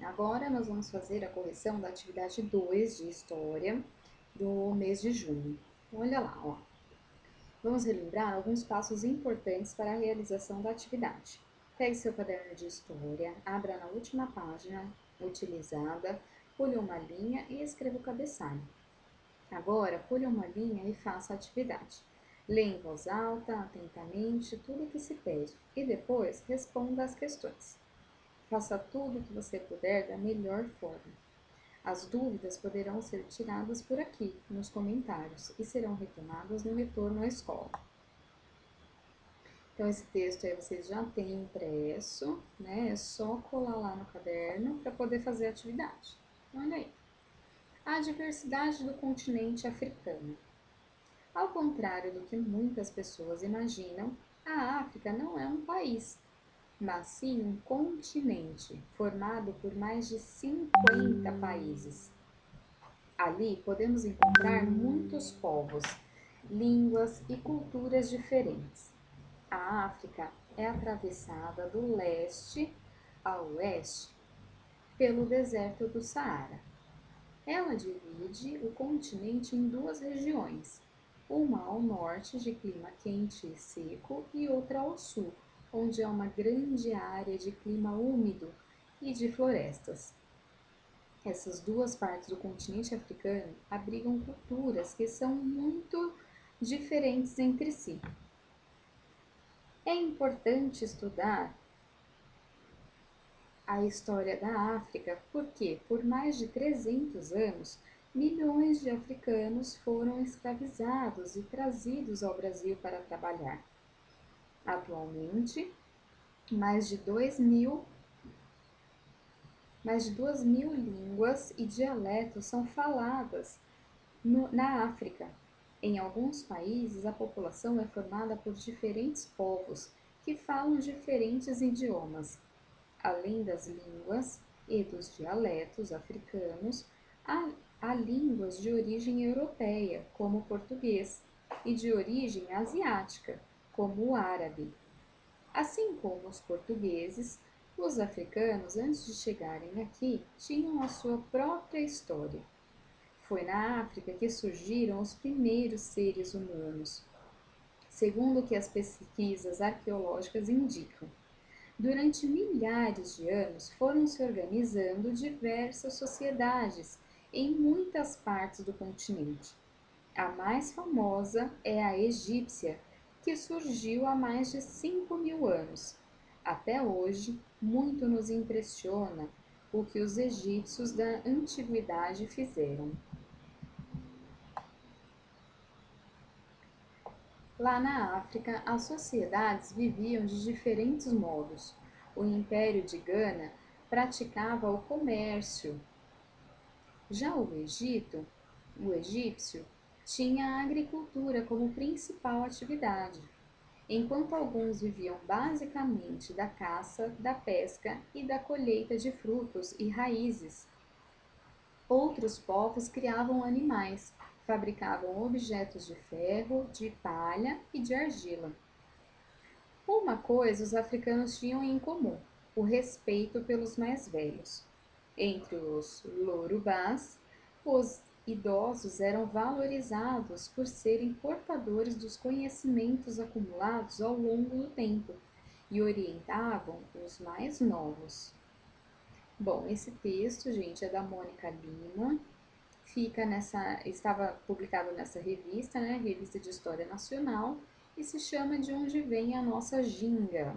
agora nós vamos fazer a correção da atividade 2 de História do mês de junho. Olha lá, ó. Vamos relembrar alguns passos importantes para a realização da atividade. Pegue seu caderno de História, abra na última página utilizada, pule uma linha e escreva o cabeçalho. Agora, pule uma linha e faça a atividade. Leia em voz alta, atentamente, tudo o que se pede e depois responda às questões. Faça tudo o que você puder da melhor forma. As dúvidas poderão ser tiradas por aqui, nos comentários, e serão retomadas no retorno à escola. Então, esse texto aí vocês já têm impresso, né? É só colar lá no caderno para poder fazer a atividade. Olha aí. A diversidade do continente africano. Ao contrário do que muitas pessoas imaginam, a África não é um país, mas sim um continente formado por mais de 50 países. Ali podemos encontrar muitos povos, línguas e culturas diferentes. A África é atravessada do leste a oeste pelo deserto do Saara. Ela divide o continente em duas regiões, uma ao norte de clima quente e seco e outra ao sul, onde há uma grande área de clima úmido e de florestas. Essas duas partes do continente africano abrigam culturas que são muito diferentes entre si. É importante estudar a história da África porque, por mais de 300 anos, milhões de africanos foram escravizados e trazidos ao Brasil para trabalhar. Atualmente, mais de 2.000 línguas e dialetos são faladas na África. Em alguns países, a população é formada por diferentes povos que falam diferentes idiomas. Além das línguas e dos dialetos africanos, há línguas de origem europeia, como o português, e de origem asiática, como o árabe. Assim como os portugueses, os africanos, antes de chegarem aqui, tinham a sua própria história. Foi na África que surgiram os primeiros seres humanos, segundo o que as pesquisas arqueológicas indicam. Durante milhares de anos foram se organizando diversas sociedades em muitas partes do continente. A mais famosa é a egípcia, que surgiu há mais de 5.000 anos. Até hoje, muito nos impressiona o que os egípcios da antiguidade fizeram. Lá na África, as sociedades viviam de diferentes modos. O Império de Gana praticava o comércio. Já o egípcio, tinha a agricultura como principal atividade, enquanto alguns viviam basicamente da caça, da pesca e da colheita de frutos e raízes. Outros povos criavam animais, fabricavam objetos de ferro, de palha e de argila. Uma coisa os africanos tinham em comum: o respeito pelos mais velhos. Entre os Yorubás, os idosos eram valorizados por serem portadores dos conhecimentos acumulados ao longo do tempo e orientavam os mais novos. Bom, esse texto, gente, é da Mônica Lima, estava publicado nessa revista, né, Revista de História Nacional, e se chama De Onde Vem a Nossa Ginga.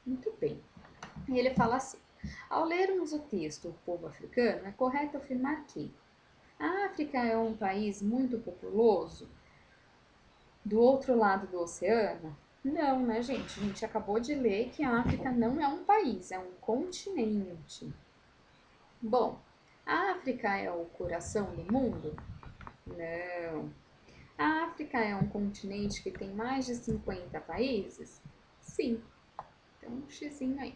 Muito bem. E ele fala assim: ao lermos o texto O Povo Africano, é correto afirmar que a África é um país muito populoso do outro lado do oceano? Não, né, gente? A gente acabou de ler que a África não é um país, é um continente. Bom, a África é o coração do mundo? Não. A África é um continente que tem mais de 50 países? Sim. Então, um xizinho aí.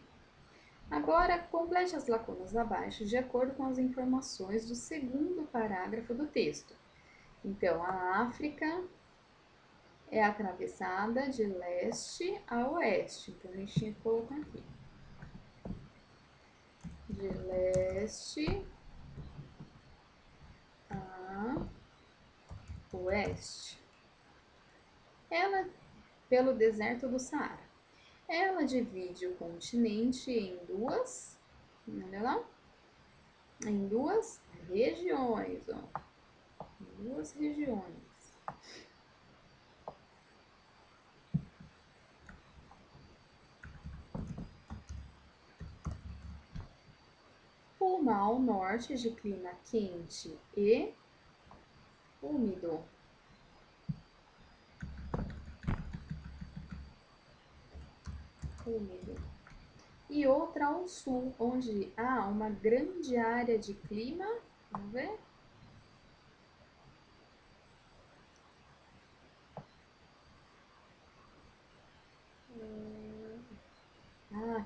Agora, complete as lacunas abaixo de acordo com as informações do segundo parágrafo do texto. Então, a África é atravessada de leste a oeste. Então, a gente tinha que colocar aqui. de leste a oeste. Ela, pelo deserto do Saara. Ela divide o continente em duas, olha lá, em duas regiões, ó. Duas regiões. Uma ao norte de clima quente e úmido. E outra ao sul, onde há uma grande área de clima, vamos ver?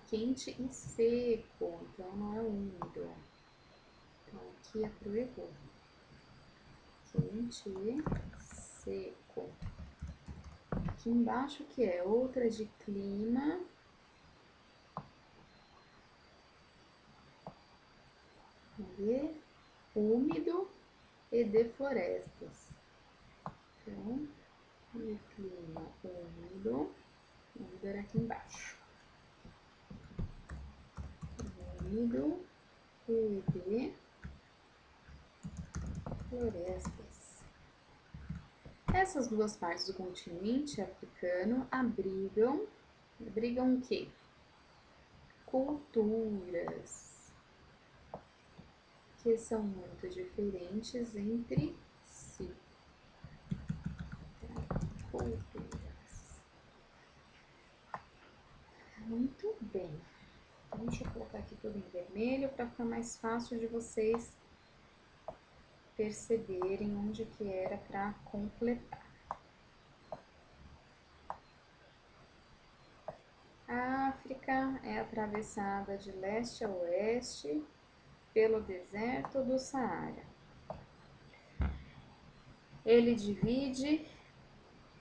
Quente e seco, então não é úmido. Então aqui é pro erro. Quente e seco. Aqui embaixo que é outra de clima úmido e de florestas. Então, de clima úmido era aqui embaixo. Úmido e de florestas. Essas duas partes do continente africano abrigam o quê? Culturas que são muito diferentes entre si. Culturas. Muito bem. Deixa eu colocar aqui tudo em vermelho para ficar mais fácil de vocês perceberem onde que era para completar. A África é atravessada de leste a oeste pelo deserto do Saara. Ele divide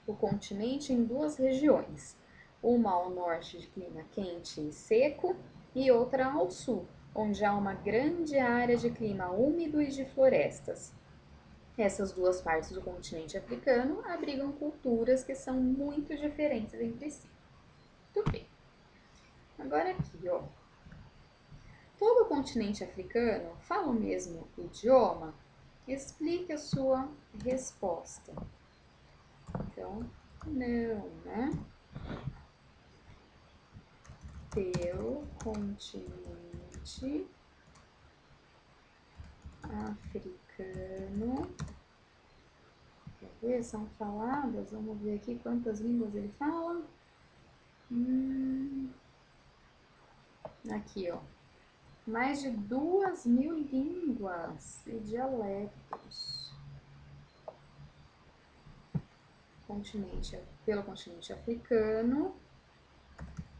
o continente em duas regiões, uma ao norte de clima quente e seco e outra ao sul, onde há uma grande área de clima úmido e de florestas. Essas duas partes do continente africano abrigam culturas que são muito diferentes entre si. Muito bem. Agora aqui, ó. Todo o continente africano fala o mesmo idioma? Explique a sua resposta. Então, não, né? Pelo continente africano. Quer ver? São faladas. Vamos ver aqui quantas línguas ele fala. Aqui, ó. Mais de 2.000 línguas e dialetos. Pelo continente africano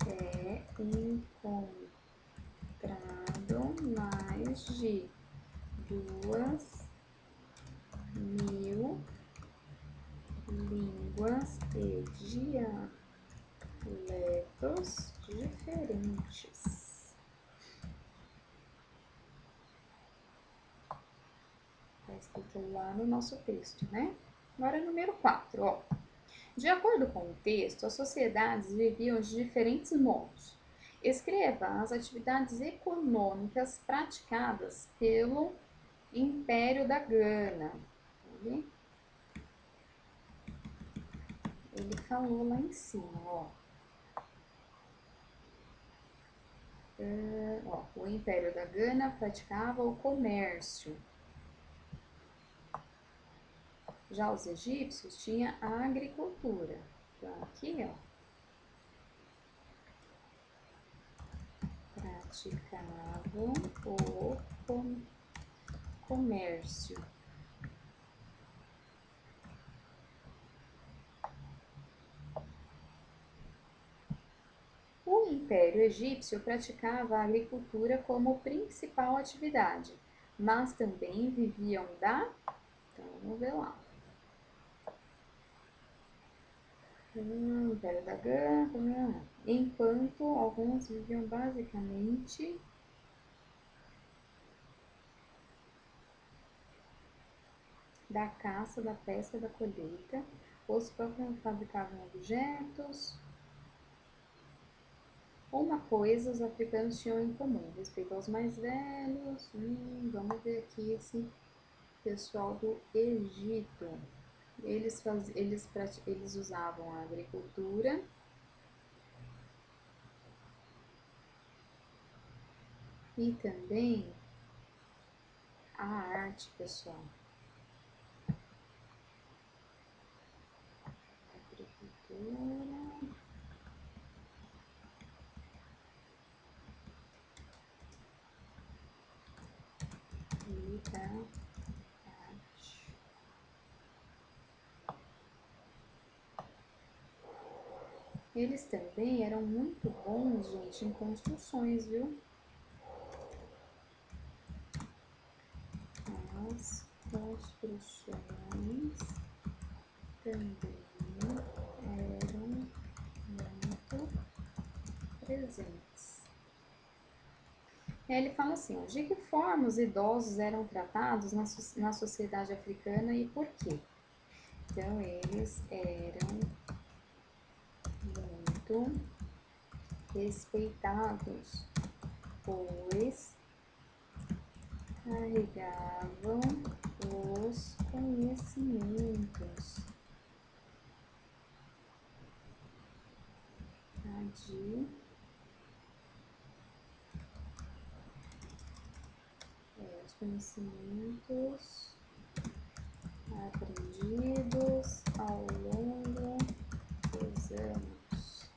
é encontrado mais de 2.000 línguas e dialetos diferentes. Está escrito lá no nosso texto, né? Agora, número 4, ó. De acordo com o texto, as sociedades viviam de diferentes modos. Escreva as atividades econômicas praticadas pelo Império da Gana. Ele falou lá em cima, ó. O Império da Gana praticava o comércio. Já os egípcios tinham a agricultura. Então, aqui, ó. Praticavam o comércio. O Império Egípcio praticava a agricultura como principal atividade, mas também viviam da... Então, vamos ver lá. Império da Gana, enquanto alguns viviam basicamente da caça, da pesca, da colheita, ou se fabricavam objetos. Uma coisa os africanos tinham em comum, respeito aos mais velhos. Vamos ver aqui esse pessoal do Egito. Eles usavam a agricultura e também a arte, pessoal. Agricultura e da arte. Eles também eram muito bons, gente, em construções, viu? As construções também eram muito presentes. Ele fala assim, ó, de que forma os idosos eram tratados na sociedade africana e por quê? Então, eles eram muito respeitados, pois carregavam os conhecimentos os conhecimentos aprendidos ao longo dos anos,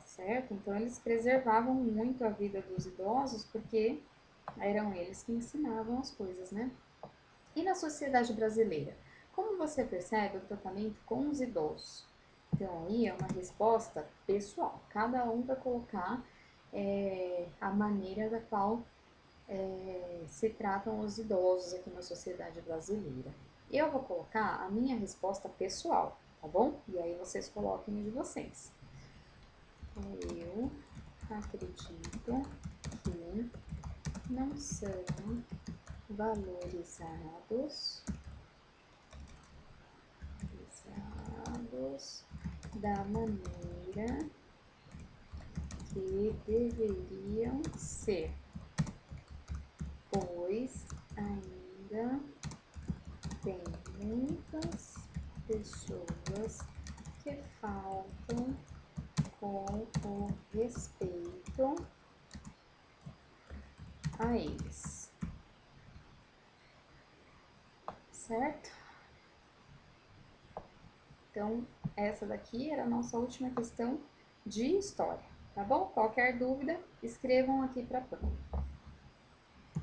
certo? Então eles preservavam muito a vida dos idosos porque eram eles que ensinavam as coisas, né? E na sociedade brasileira, como você percebe o tratamento com os idosos? Então aí é uma resposta pessoal, cada um vai colocar a maneira da qual se tratam os idosos aqui na sociedade brasileira. Eu vou colocar a minha resposta pessoal, tá bom? E aí vocês coloquem de vocês. Eu acredito que não são valorizados da maneira que deveriam ser, pois ainda tem muitas pessoas que faltam com o respeito a eles, certo? Então, essa daqui era a nossa última questão de história, tá bom? Qualquer dúvida, escrevam aqui para a prova.